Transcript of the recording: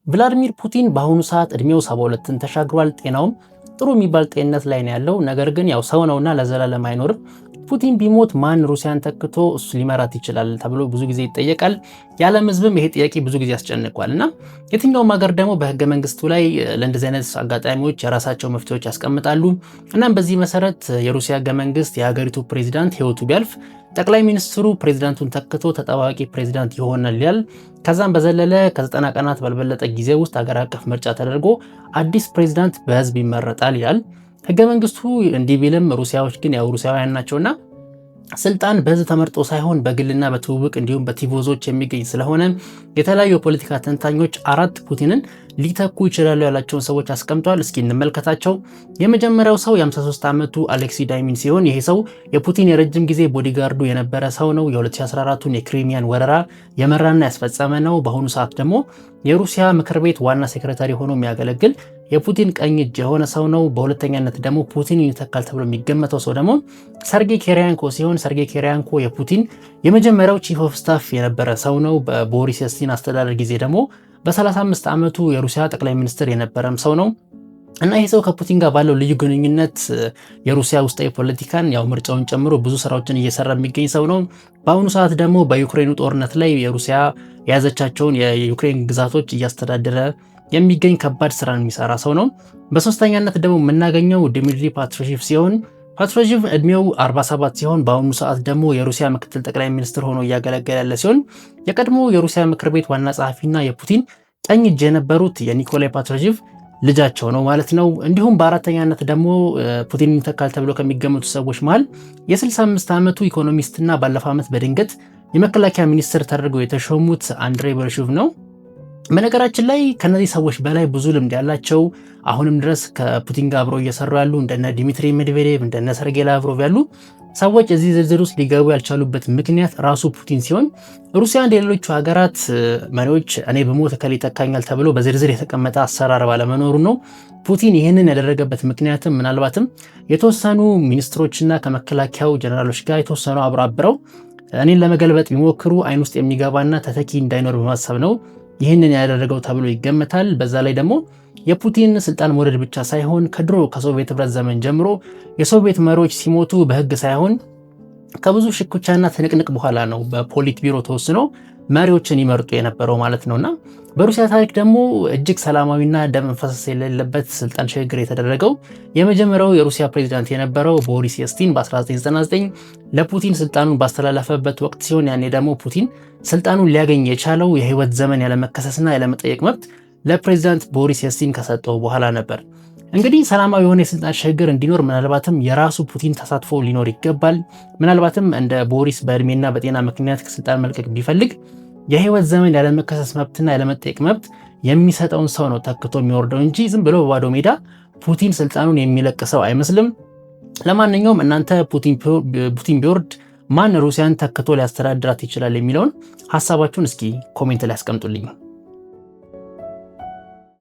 ቭላዲሚር ፑቲን በአሁኑ ሰዓት እድሜው 72ን ተሻግሯል። ጤናውም ጥሩ የሚባል ጤንነት ላይ ነው ያለው። ነገር ግን ያው ሰው ነውና ለዘላለም አይኖርም። ፑቲን ቢሞት ማን ሩሲያን ተክቶ እሱ ሊመራት ይችላል ተብሎ ብዙ ጊዜ ይጠየቃል። የዓለም ሕዝብም ይሄ ጥያቄ ብዙ ጊዜ ያስጨንቋል እና የትኛውም ሀገር ደግሞ በህገ መንግስቱ ላይ ለእንደዚህ አይነት አጋጣሚዎች የራሳቸው መፍትሄዎች ያስቀምጣሉ። እናም በዚህ መሰረት የሩሲያ ህገ መንግስት የሀገሪቱ ፕሬዚዳንት ህይወቱ ቢያልፍ ጠቅላይ ሚኒስትሩ ፕሬዚዳንቱን ተክቶ ተጠባባቂ ፕሬዚዳንት ይሆናል ይላል። ከዛም በዘለለ ከ90 ቀናት ባልበለጠ ጊዜ ውስጥ ሀገር አቀፍ ምርጫ ተደርጎ አዲስ ፕሬዚዳንት በህዝብ ይመረጣል ይላል ህገ መንግስቱ። እንዲህ ቢልም ሩሲያዎች ግን ያው ሩሲያውያን ናቸውና ስልጣን በህዝብ ተመርጦ ሳይሆን በግልና በትውውቅ እንዲሁም በቲፎዞች የሚገኝ ስለሆነ የተለያዩ የፖለቲካ ተንታኞች አራት ፑቲንን ሊተኩ ይችላሉ ያላቸውን ሰዎች አስቀምጧል። እስኪ እንመልከታቸው። የመጀመሪያው ሰው የ53 ዓመቱ አሌክሲ ዳይሚን ሲሆን ይሄ ሰው የፑቲን የረጅም ጊዜ ቦዲጋርዱ የነበረ ሰው ነው። የ2014ቱን የክሪሚያን ወረራ የመራና ያስፈጸመ ነው። በአሁኑ ሰዓት ደግሞ የሩሲያ ምክር ቤት ዋና ሴክሬታሪ ሆኖ የሚያገለግል የፑቲን ቀኝ እጅ የሆነ ሰው ነው። በሁለተኛነት ደግሞ ፑቲን ይተካል ተብሎ የሚገመተው ሰው ደግሞ ሰርጌይ ኪሪያንኮ ሲሆን ሰርጌይ ኪሪያንኮ የፑቲን የመጀመሪያው ቺፍ ኦፍ ስታፍ የነበረ ሰው ነው። በቦሪስ የልትሲን አስተዳደር ጊዜ ደግሞ በ35 ዓመቱ የሩሲያ ጠቅላይ ሚኒስትር የነበረም ሰው ነው እና ይህ ሰው ከፑቲን ጋር ባለው ልዩ ግንኙነት የሩሲያ ውስጣዊ ፖለቲካን ያው ምርጫውን ጨምሮ ብዙ ስራዎችን እየሰራ የሚገኝ ሰው ነው። በአሁኑ ሰዓት ደግሞ በዩክሬኑ ጦርነት ላይ የሩሲያ የያዘቻቸውን የዩክሬን ግዛቶች እያስተዳደረ የሚገኝ ከባድ ስራን የሚሰራ ሰው ነው። በሶስተኛነት ደግሞ የምናገኘው ዲሚትሪ ፓትሩሼቭ ሲሆን ፓትሩሼቭ እድሜው 47 ሲሆን በአሁኑ ሰዓት ደግሞ የሩሲያ ምክትል ጠቅላይ ሚኒስትር ሆኖ እያገለገለ ያለ ሲሆን የቀድሞ የሩሲያ ምክር ቤት ዋና ጸሐፊና የፑቲን ቀኝ እጅ የነበሩት የኒኮላይ ፓትሩሼቭ ልጃቸው ነው ማለት ነው። እንዲሁም በአራተኛነት ደግሞ ፑቲን ይተካል ተብሎ ከሚገመቱ ሰዎች መሃል የ65 ዓመቱ ኢኮኖሚስትና ባለፈው ዓመት በድንገት የመከላከያ ሚኒስትር ተደርገው የተሾሙት አንድሬይ ቦርሾቭ ነው። በነገራችን ላይ ከነዚህ ሰዎች በላይ ብዙ ልምድ ያላቸው አሁንም ድረስ ከፑቲን ጋር አብረው እየሰሩ ያሉ እንደነ ዲሚትሪ ሜድቬዴቭ እንደነ ሰርጌይ ላቭሮቭ ያሉ ሰዎች እዚህ ዝርዝር ውስጥ ሊገቡ ያልቻሉበት ምክንያት ራሱ ፑቲን ሲሆን ሩሲያ እንደ ሌሎቹ ሀገራት መሪዎች እኔ በሞት እከሌ ይተካኛል ተብሎ በዝርዝር የተቀመጠ አሰራር ባለመኖሩ ነው። ፑቲን ይህንን ያደረገበት ምክንያትም ምናልባትም የተወሰኑ ሚኒስትሮችና ከመከላከያው ጀነራሎች ጋር የተወሰኑ አብረው እኔን ለመገልበጥ ቢሞክሩ አይን ውስጥ የሚገባና ተተኪ እንዳይኖር በማሰብ ነው ይህንን ያደረገው ተብሎ ይገመታል። በዛ ላይ ደግሞ የፑቲን ስልጣን መውረድ ብቻ ሳይሆን ከድሮ ከሶቪየት ህብረት ዘመን ጀምሮ የሶቪየት መሪዎች ሲሞቱ በህግ ሳይሆን ከብዙ ሽኩቻና ትንቅንቅ በኋላ ነው በፖሊት ቢሮ ተወስኖ መሪዎችን ይመርጡ የነበረው ማለት ነውና በሩሲያ ታሪክ ደግሞ እጅግ ሰላማዊና ደም መፋሰስ የሌለበት ስልጣን ሽግግር የተደረገው የመጀመሪያው የሩሲያ ፕሬዚዳንት የነበረው ቦሪስ የልትሲን በ1999 ለፑቲን ስልጣኑን ባስተላለፈበት ወቅት ሲሆን ያኔ ደግሞ ፑቲን ስልጣኑን ሊያገኝ የቻለው የህይወት ዘመን ያለመከሰስና ያለመጠየቅ መብት ለፕሬዚዳንት ቦሪስ የልትሲን ከሰጠው በኋላ ነበር። እንግዲህ ሰላማዊ የሆነ የስልጣን ሽግግር እንዲኖር ምናልባትም የራሱ ፑቲን ተሳትፎ ሊኖር ይገባል። ምናልባትም እንደ ቦሪስ በእድሜና በጤና ምክንያት ከስልጣን መልቀቅ ቢፈልግ የህይወት ዘመን ያለመከሰስ መብትና ያለመጠየቅ መብት የሚሰጠውን ሰው ነው ተክቶ የሚወርደው እንጂ ዝም ብሎ በባዶ ሜዳ ፑቲን ስልጣኑን የሚለቅ ሰው አይመስልም። ለማንኛውም እናንተ ፑቲን ቢወርድ ማን ሩሲያን ተክቶ ሊያስተዳድራት ይችላል የሚለውን ሐሳባችሁን እስኪ ኮሜንት ላይ አስቀምጡልኝ።